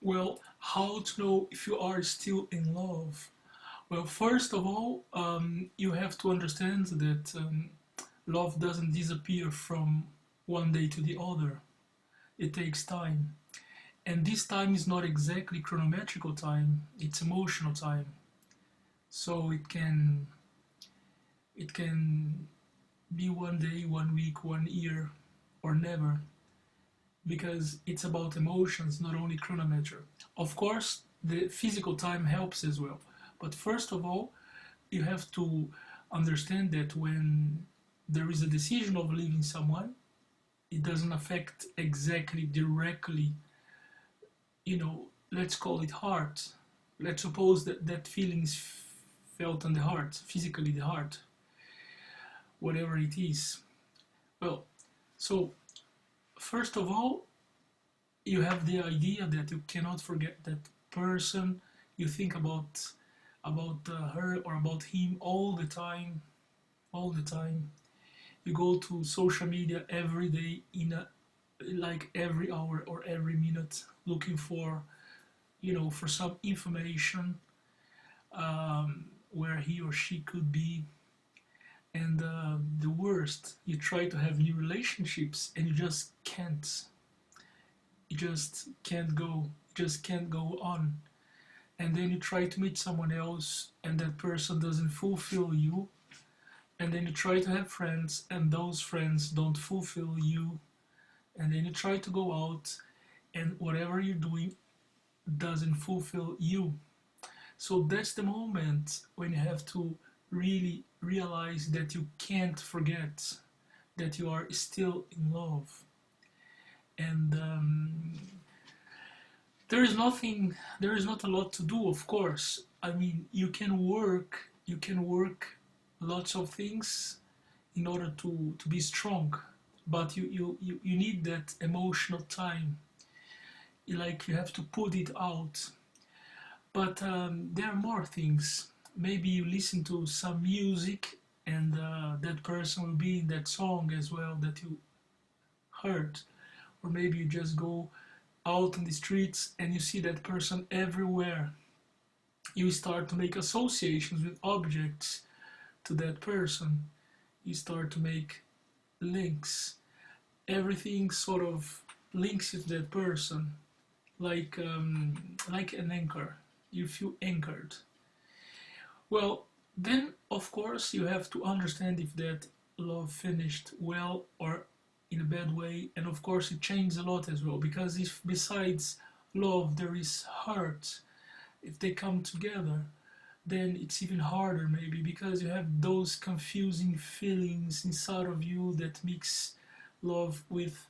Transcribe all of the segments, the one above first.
Well, how to know if you are still in love? Well, first of all, you have to understand that love doesn't disappear from one day to the other. It takes time. And this time is not exactly chronometrical time, it's emotional time. So it can be one day, 1 week, 1 year, or never, because it's about emotions, not only chronometer. Of course, the physical time helps as well. But first of all, you have to understand that when there is a decision of leaving someone, it doesn't affect exactly directly, let's call it heart. Let's suppose that that feeling is felt on the heart, physically the heart, whatever it is. Well, so first of all, you have the idea that you cannot forget that person. You think about her or about him all the time, all the time. You go to social media every day in a like every hour or every minute looking for some information, where he or she could be. And the worst, you try to have new relationships and you just can't. You just can't go on. And then you try to meet someone else and that person doesn't fulfill you. And then you try to have friends and those friends don't fulfill you. And then you try to go out and whatever you're doing doesn't fulfill you. So that's the moment when you have to really realize that you can't forget that you are still in love. And there is not a lot to do, of course. I mean, you can work lots of things in order to be strong, but you need that emotional time. Like you have to put it out. But there are more things. Maybe you listen to some music and that person will be in that song as well that you heard. Or maybe you just go out in the streets and you see that person everywhere. You start to make associations with objects to that person. You start to make links. Everything sort of links you to that person, like an anchor. You feel anchored. Well, then of course you have to understand if that love finished well or in a bad way, and of course it changes a lot as well because if besides love there is hurt, if they come together, then it's even harder maybe because you have those confusing feelings inside of you that mix love with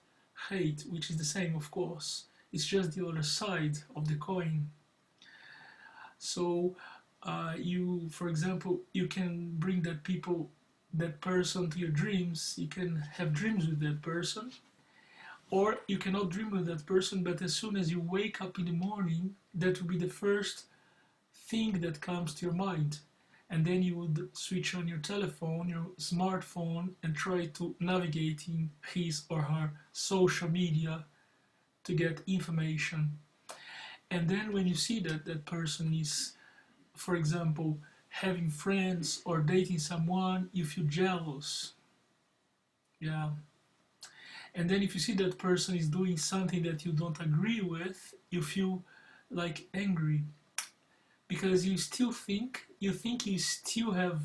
hate, which is the same, of course. It's just the other side of the coin. So for example, you can bring that person to your dreams. You can have dreams with that person, or you cannot dream with that person. But as soon as you wake up in the morning, that will be the first thing that comes to your mind. And then you would switch on your telephone, your smartphone, and try to navigate in his or her social media to get information. And then when you see that that person is, for example, having friends or dating someone, you feel jealous. Yeah. And then if you see that person is doing something that you don't agree with, you feel like angry because you think you still have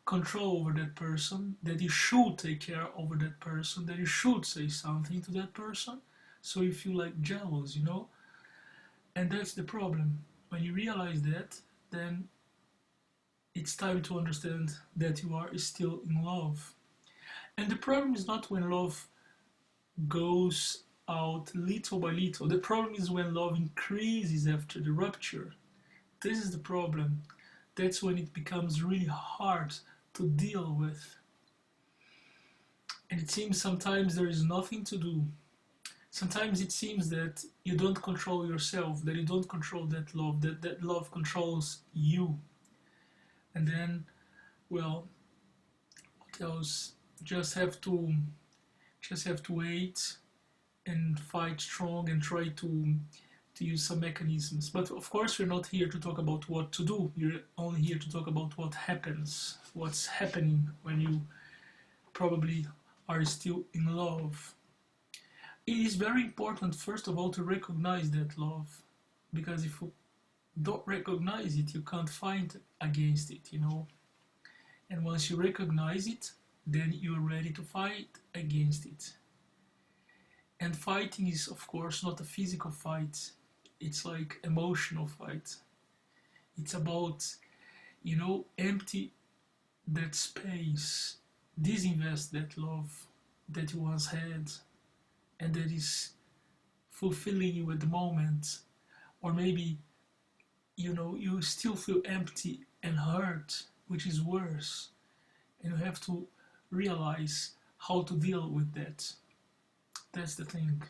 control over that person, that you should take care over that person, that you should say something to that person. So you feel like jealous. And that's the problem. When you realize that, then it's time to understand that you are still in love. And the problem is not when love goes out little by little. The problem is when love increases after the rupture. This is the problem. That's when it becomes really hard to deal with. And it seems sometimes there is nothing to do. Sometimes it seems that you don't control yourself, that you don't control that love, that that love controls you. And then, well, what else? Just have to just have to wait and fight strong and try to to use some mechanisms. But of course, we're not here to talk about what to do. We're only here to talk about what happens, what's happening when you probably are still in love. It is very important, first of all, to recognize that love, because if you don't recognize it, you can't fight against it, you know. And once you recognize it, then you're ready to fight against it. And fighting is, of course, not a physical fight. It's like emotional fight. It's about, you know, empty that space, disinvest that love that you once had and that is fulfilling you at the moment. Or maybe, you know, you still feel empty and hurt, which is worse. And you have to realize how to deal with that. That's the thing.